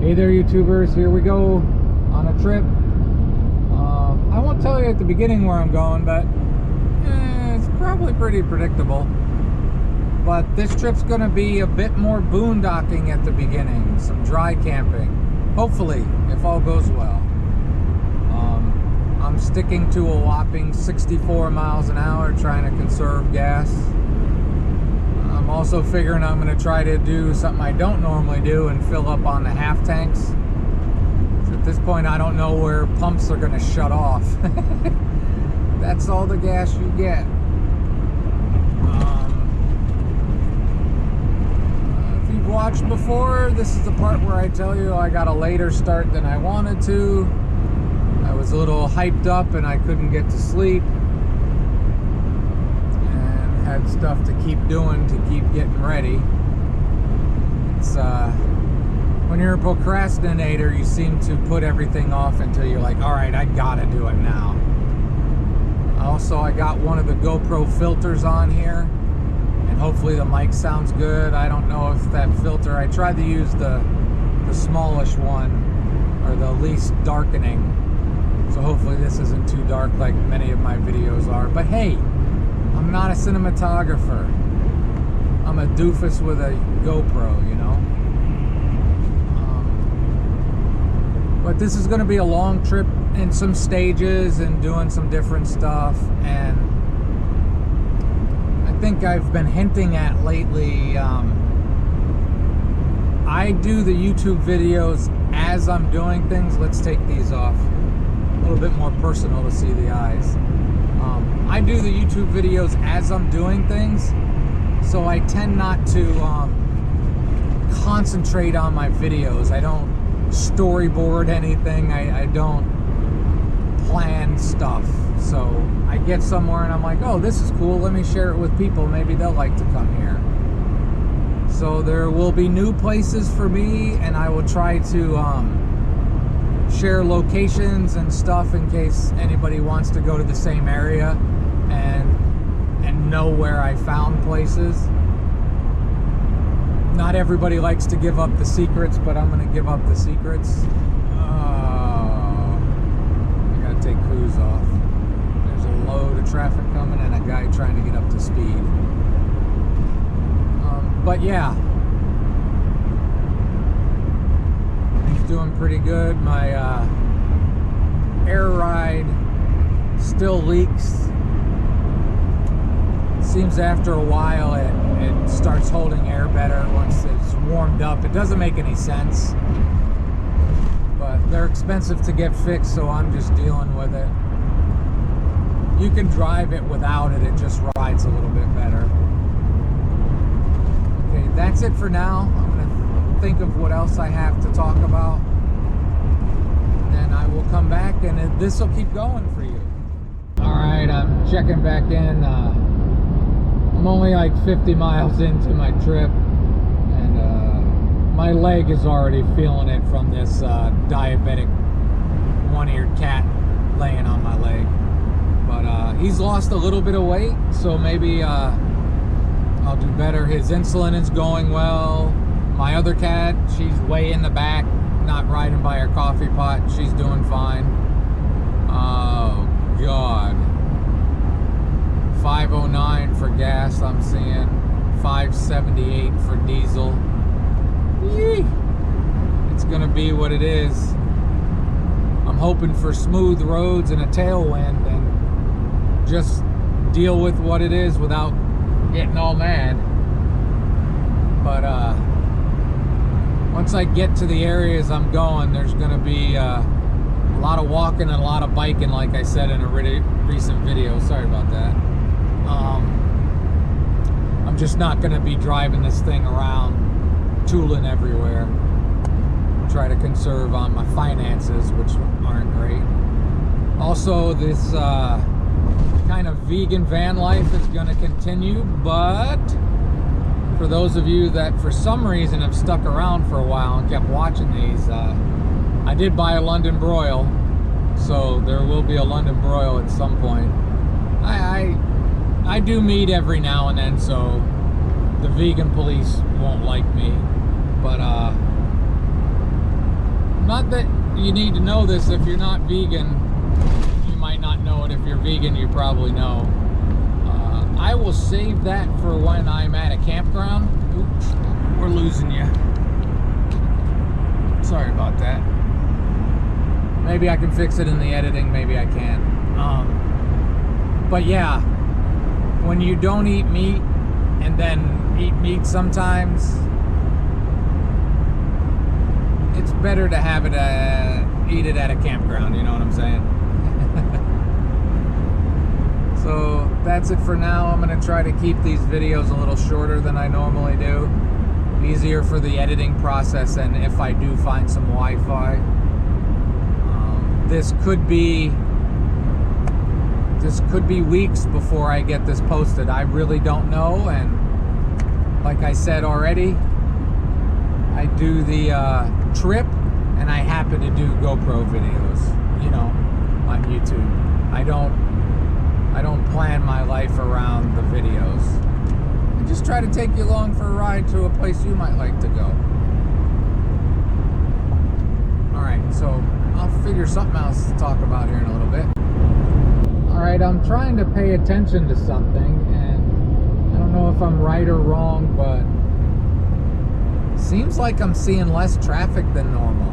Hey there, YouTubers. Here we go on a trip. I won't tell you at the beginning where I'm going, but it's probably pretty predictable. But this trip's going to be a bit more boondocking at the beginning, some dry camping. Hopefully, if all goes well. I'm sticking to a whopping 64 miles an hour, trying to conserve gas. I'm also figuring I'm going to try to do something I don't normally do and fill up on the half tanks. So at this point, I don't know where pumps are going to shut off. That's all the gas you get. If you've watched before, this is the part where I tell you I got a later start than I wanted to. I was a little hyped up and I couldn't get to sleep. Had stuff to keep doing to keep getting ready. It's when you're a procrastinator, you seem to put everything off until you're like, all right, I gotta do it now. Also, I got one of the GoPro filters on here, and hopefully the mic sounds good. I don't know if that filter, I tried to use the smallish one, or the least darkening, so hopefully this isn't too dark like many of my videos are. But hey, I'm not a cinematographer. I'm a doofus with a GoPro, you know? But this is going to be a long trip in some stages and doing some different stuff. And I think I've been hinting at lately, I do the YouTube videos as I'm doing things. Let's take these off. A little bit more personal to see the eyes. I do the YouTube videos as I'm doing things, so I tend not to concentrate on my videos. I don't storyboard anything. I don't plan stuff. So I get somewhere and I'm like, oh, this is cool. Let me share it with people. Maybe they'll like to come here. So there will be new places for me, and I will try to share locations and stuff in case anybody wants to go to the same area and know where I found places. Not everybody likes to give up the secrets, but I'm going to give up the secrets. I gotta take cruise off. There's a load of traffic coming and a guy trying to get up to speed. But yeah, doing pretty good. My air ride still leaks. It seems after a while it starts holding air better once it's warmed up. It doesn't make any sense, but they're expensive to get fixed, so I'm just dealing with it. You can drive it without it, it just rides a little bit better. Okay, that's it for now. I'm gonna think of what else I have to talk about, then I will come back and this will keep going for you. All right, I'm checking back in. I'm only like 50 miles into my trip, and my leg is already feeling it from this diabetic one-eared cat laying on my leg. But he's lost a little bit of weight, so maybe I'll do better. His insulin is going well. My other cat, she's way in the back, not riding by her coffee pot. She's doing fine. Oh, God. 509 for gas, I'm seeing. 578 for diesel. Yee. It's going to be what it is. I'm hoping for smooth roads and a tailwind and just deal with what it is without getting all mad. But, once I get to the areas I'm going, there's going to be a lot of walking and a lot of biking, like I said in a recent video. Sorry about that. I'm just not going to be driving this thing around, tooling everywhere. Try to conserve on my finances, which aren't great. Also, this kind of vegan van life is going to continue, but for those of you that for some reason have stuck around for a while and kept watching these, I did buy a London broil, so there will be a London broil at some point. I do meat every now and then, so the vegan police won't like me, but not that you need to know this if you're not vegan. You might not know it. If you're vegan, you probably know. I will save that for when I'm at a campground. Oops, we're losing you. Sorry about that. Maybe I can fix it in the editing, maybe I can't. But yeah, when you don't eat meat and then eat meat sometimes, it's better to have it, eat it at a campground, you know what I'm saying? So that's it for now. I'm going to try to keep these videos a little shorter than I normally do. Easier for the editing process, and if I do find some Wi-Fi. This could be weeks before I get this posted. I really don't know, and like I said already, I do the trip, and I happen to do GoPro videos, you know, on YouTube. I don't plan my life around the videos. I just try to take you along for a ride to a place you might like to go. Alright, so I'll figure something else to talk about here in a little bit. Alright, I'm trying to pay attention to something, and I don't know if I'm right or wrong, but it seems like I'm seeing less traffic than normal.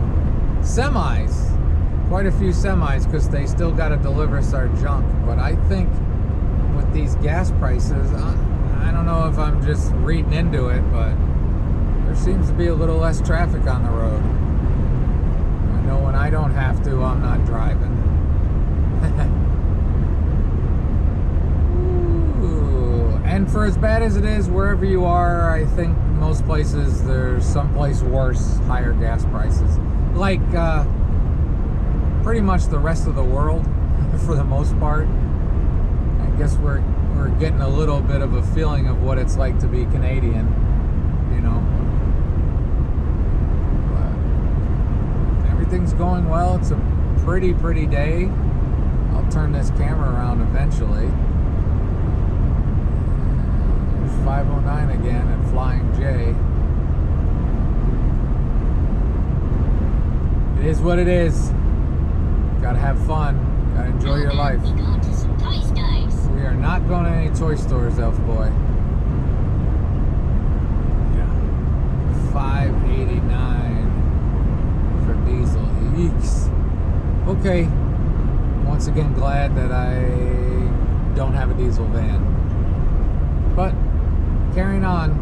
Semis. Quite a few semis, because they still got to deliver us our junk. But I think with these gas prices, I don't know if I'm just reading into it, but there seems to be a little less traffic on the road. I know when I don't have to, I'm not driving. Ooh. And for as bad as it is, wherever you are, I think most places there's someplace worse, higher gas prices. Like, pretty much the rest of the world, for the most part. I guess we're getting a little bit of a feeling of what it's like to be Canadian, you know. But everything's going well. It's a pretty day. I'll turn this camera around eventually. There's 509 again at Flying J. It is what it is. Gotta have fun. Gotta enjoy your life. We are not going to any toy stores, Elf Boy. Yeah. $5.89 for diesel. Yeeks. Okay. Once again, glad that I don't have a diesel van. But carrying on.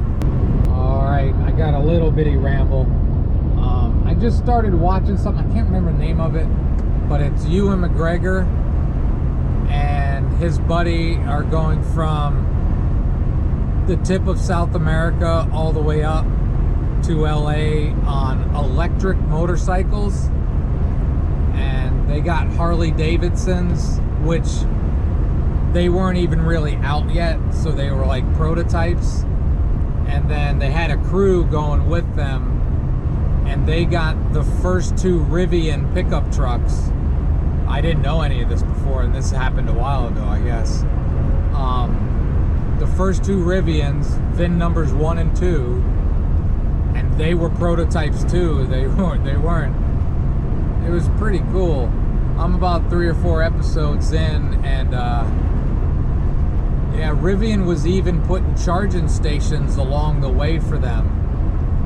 Alright, I got a little bitty ramble. I just started watching something. I can't remember the name of it. But it's Ewan McGregor and his buddy are going from the tip of South America all the way up to LA on electric motorcycles. And they got Harley Davidsons, which they weren't even really out yet, so they were like prototypes. And then they had a crew going with them, and they got the first two Rivian pickup trucks. I didn't know any of this before, and this happened a while ago, I guess. The first two Rivians, VIN numbers 1 and 2, and they were prototypes too. They weren't. It was pretty cool. I'm about 3 or 4 episodes in, and yeah, Rivian was even putting charging stations along the way for them.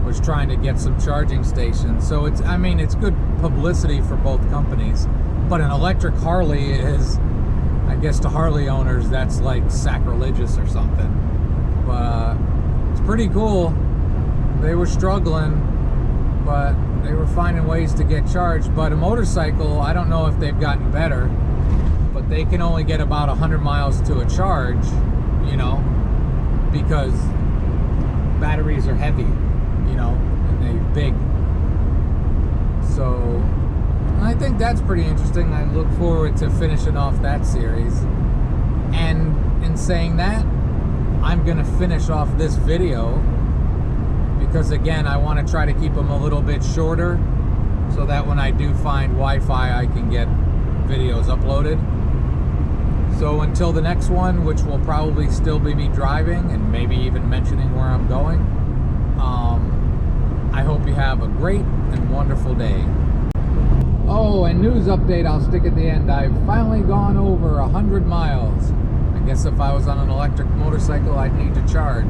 Was trying to get some charging stations, so it's, I mean, it's good publicity for both companies. But an electric Harley is, I guess to Harley owners, that's like sacrilegious or something. But it's pretty cool. They were struggling, but they were finding ways to get charged. But a motorcycle, I don't know if they've gotten better, but they can only get about 100 miles to a charge, you know, because batteries are heavy, you know, and they're big. So I think that's pretty interesting. I look forward to finishing off that series. And in saying that, I'm going to finish off this video because, again, I want to try to keep them a little bit shorter so that when I do find Wi-Fi, I can get videos uploaded. So until the next one, which will probably still be me driving and maybe even mentioning where I'm going, I hope you have a great and wonderful day. Oh, and news update I'll stick at the end. I've finally gone over 100 miles. I guess if I was on an electric motorcycle, I'd need to charge.